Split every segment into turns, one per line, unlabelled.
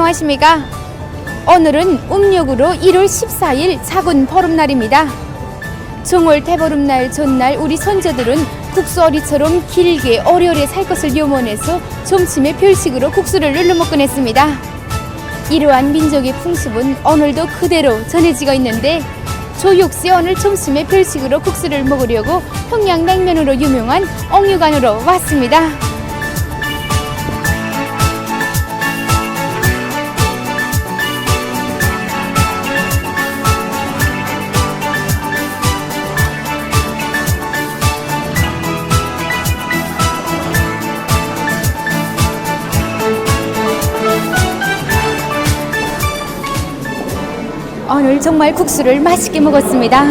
안녕하십니까? 오늘은 음력으로 1월 14일 작은 보름날입니다. 정월 대보름날 전날 우리 선조들은 국수어리처럼 길게 오래오래 살 것을 요원해서 점심에 별식으로 국수를 눌러 먹곤 했습니다. 이러한 민족의 풍습은 오늘도 그대로 전해지고 있는데 저 역시 오늘 점심에 별식으로 국수를 먹으려고 평양냉면으로 유명한 옥류관으로 왔습니다. 오늘 정말 국수를 맛있게 먹었습니다.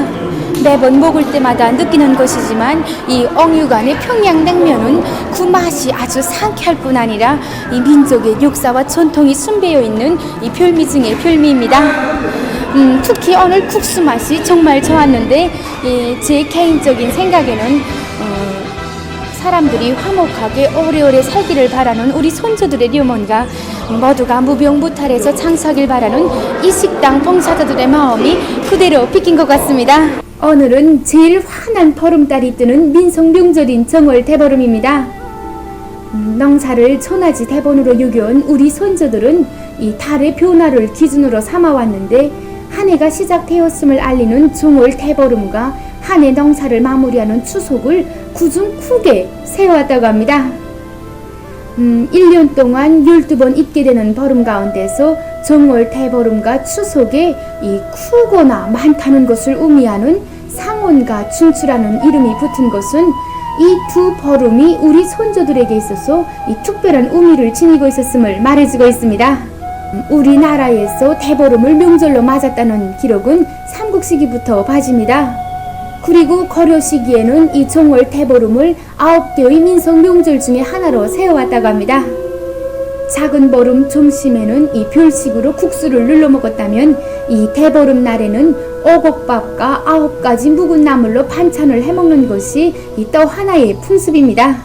매번 먹을 때마다 느끼는 것이지만 이 옥류관의 평양냉면은 그 맛이 아주 상쾌할 뿐 아니라 이 민족의 역사와 전통이 숨배어 있는 이 별미 중의 별미입니다. 특히 오늘 국수 맛이 정말 좋았는데 제 개인적인 생각에는 사람들이 화목하게 오래오래 살기를 바라는 우리 손주들의 류몬과 모두가 무병무탈해서 장수하길 바라는 이 식당 봉사자들의 마음이 그대로 비낀 것 같습니다. 오늘은 제일 환한 보름달이 뜨는 민속명절인 정월 대보름입니다. 농사를 천하지 대본으로 여겨온 우리 손주들은 이 달의 변화를 기준으로 삼아왔는데 한 해가 시작되었음을 알리는 정월 대보름과 한 해 농사를 마무리하는 추석을 구중 크게 세워왔다고 합니다. 1년 동안 12번 있게 되는 보름 가운데서 정월 대보름과 추석에 이 크거나 많다는 것을 의미하는 상온과 중추라는 이름이 붙은 것은 이 두 보름이 우리 선조들에게 있어서 이 특별한 의미를 지니고 있었음을 말해주고 있습니다. 우리나라에서 대보름을 명절로 맞았다는 기록은 삼국시기부터 봐집니다. 그리고 고려 시기에는 이 정월 대보름을 9개의 민속 명절 중에 하나로 세워왔다고 합니다. 작은 보름 점심에는 이 별식으로 국수를 눌러 먹었다면 이 대보름 날에는 오곡밥과 9가지 묵은 나물로 반찬을 해먹는 것이 또 하나의 풍습입니다.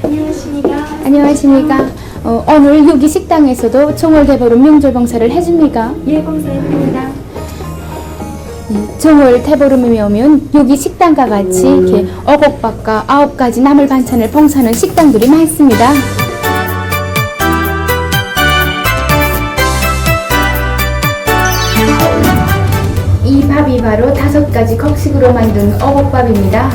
안녕하십니까?
안녕하십니까? 오늘 여기 식당에서도 정월 대보름 명절 봉사를 해줍니까?
예, 봉사해드립니다.
정월 대보름에 오면 여기 식당과 같이 이렇게 어곡밥과 9가지 나물 반찬을 봉사하는 식당들이 많습니다. 이 밥이 바로 5가지 곡식으로 만든 어곡밥입니다.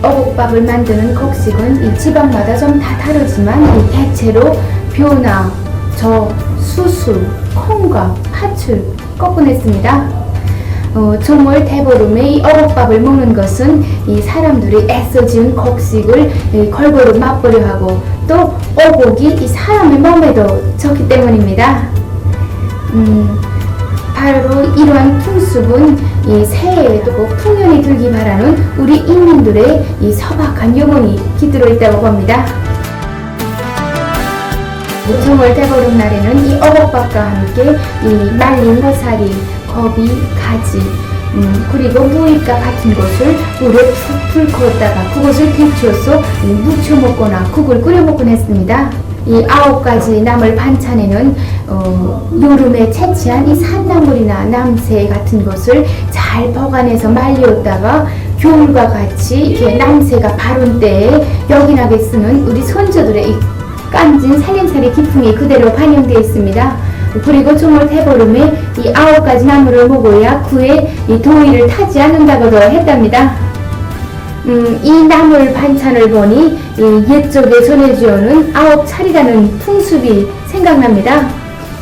어곡밥을 만드는 곡식은 이 지방마다 좀 다 다르지만 대체로 벼나, 저, 수수, 콩과 팥을 꺾어냈습니다. 정월 대보름에 이 어곡밥을 먹는 것은 이 사람들이 애써 지은 곡식을 골고루 맛보려 하고 또 어곡이 이 사람의 몸에도 좋기 때문입니다. 바로 이러한 풍습은 이 새해에도 풍년이 들기 바라는 우리 인민들의 이 소박한 영혼이 깃들어 있다고 봅니다. 정월 대보름 날에는 이 어곡밥과 함께 이 말린 고사리, 거비, 가지, 그리고 무잎과 같은 것을 물에 푹 끓였다가 그것을 데쳐서 무쳐 먹거나 국을 끓여 먹곤 했습니다. 이 9가지 나물 반찬에는 여름에 채취한 이 산나물이나 남새 같은 것을 잘 보관해서 말리었다가 겨울과 같이 이렇게 남새가 바른 때에 요긴하게 쓰는 우리 선조들의 이 깐진 살림살이 기품이 그대로 반영되어 있습니다. 그리고 정월 대보름에 이 9가지 나물을 먹어야 그에 이 더위를 타지 않는다고도 했답니다. 이 나물 반찬을 보니 옛적에 전해지어오는 9차리라는 풍습이 생각납니다.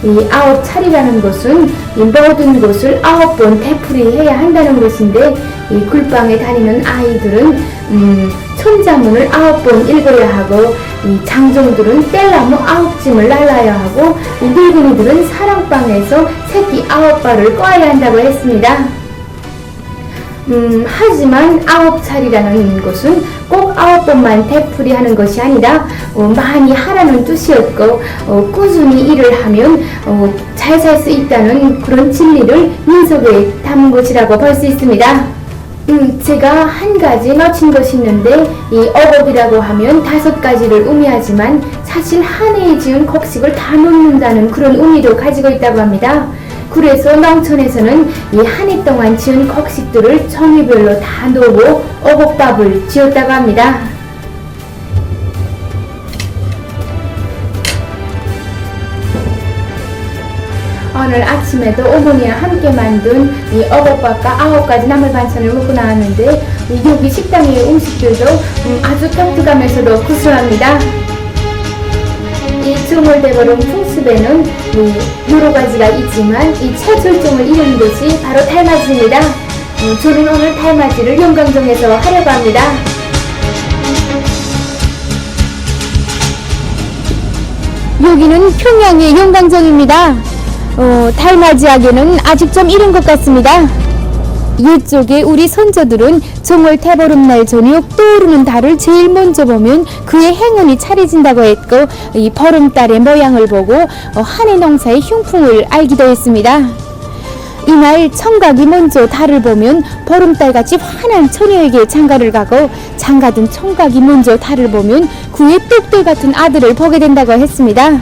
이 9차리라는 것은 이 모든 것을 9번 되풀이해야 한다는 것인데 이 글방에 다니는 아이들은 천자문을 9번 읽어야 하고 이 장정들은 뗄나무 9짐을 날라야 하고 이 늙은이들은 사랑방에서 새끼 9발을 꺼야 한다고 했습니다. 하지만 9차리라는 것은 꼭 9번만 되풀이하는 것이 아니라 많이 하라는 뜻이었고 꾸준히 일을 하면 잘 살 수 있다는 그런 진리를 민속에 담은 것이라고 볼 수 있습니다. 제가 한 가지 놓친 것이 있는데, 이 어곡이라고 하면 5가지를 의미하지만 사실 한 해에 지은 곡식을 다 놓는다는 그런 의미도 가지고 있다고 합니다. 그래서 농촌에서는 이 한 해 동안 지은 곡식들을 종류별로 다 놓고 어곡밥을 지었다고 합니다. 오늘 아침에도 어머니와 함께 만든 이 어곡밥과 9가지 나물 반찬을 먹고 나왔는데, 여기 식당의 음식들도 아주 독특하면서도 구수합니다. 이 중월대보름 풍습에는 여러 가지가 있지만 이 최절정을 이루는 것이 바로 달맞이입니다. 저는 오늘 달맞이를 영광정에서 하려고 합니다. 여기는 평양의 영광정입니다. 달맞이하기는 아직 좀 이른 것 같습니다. 이쪽에 우리 선조들은 정월 대보름날 저녁 떠오르는 달을 제일 먼저 보면 그의 행운이 차려진다고 했고, 이 보름달의 모양을 보고 한 해 농사의 흉풍을 알기도 했습니다. 이날 청각이 먼저 달을 보면 보름달같이 환한 처녀에게 장가를 가고, 장가든 청각이 먼저 달을 보면 그의 뚝들 같은 아들을 보게 된다고 했습니다.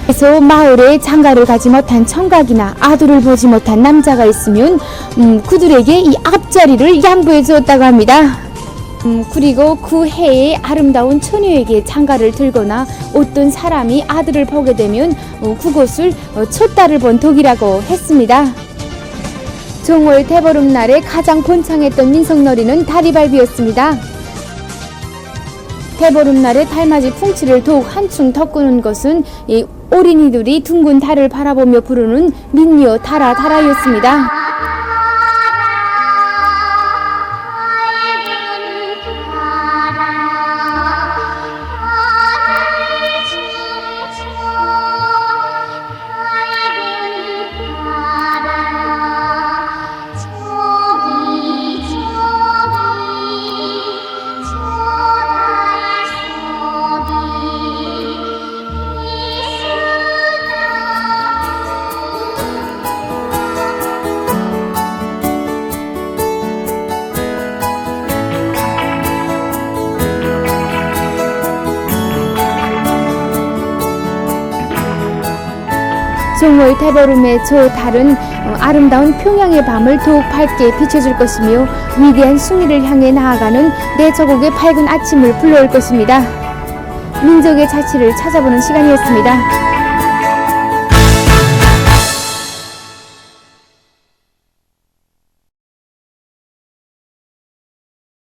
그래서 마을에 장가를 가지 못한 청각이나 아들을 보지 못한 남자가 있으면 그들에게 이 앞자리를 양보해 주었다고 합니다. 그리고 그 해에 아름다운 처녀에게 장가를 들거나 어떤 사람이 아들을 보게 되면 그것을 첫 달을 본 덕이라고 했습니다. 정월 대보름날에 가장 번창했던 민속놀이는 다리밟이였습니다. 대보름날에 달맞이 풍치를 더욱 한층 돋구는 것은 이 어린이들이 둥근 달을 바라보며 부르는 민요 달아 달아였습니다. 정월 대보름의 저 달은 아름다운 평양의 밤을 더욱 밝게 비춰줄 것이며 위대한 승리를 향해 나아가는 내 조국의 밝은 아침을 불러올 것입니다. 민족의 자취를 찾아보는 시간이었습니다.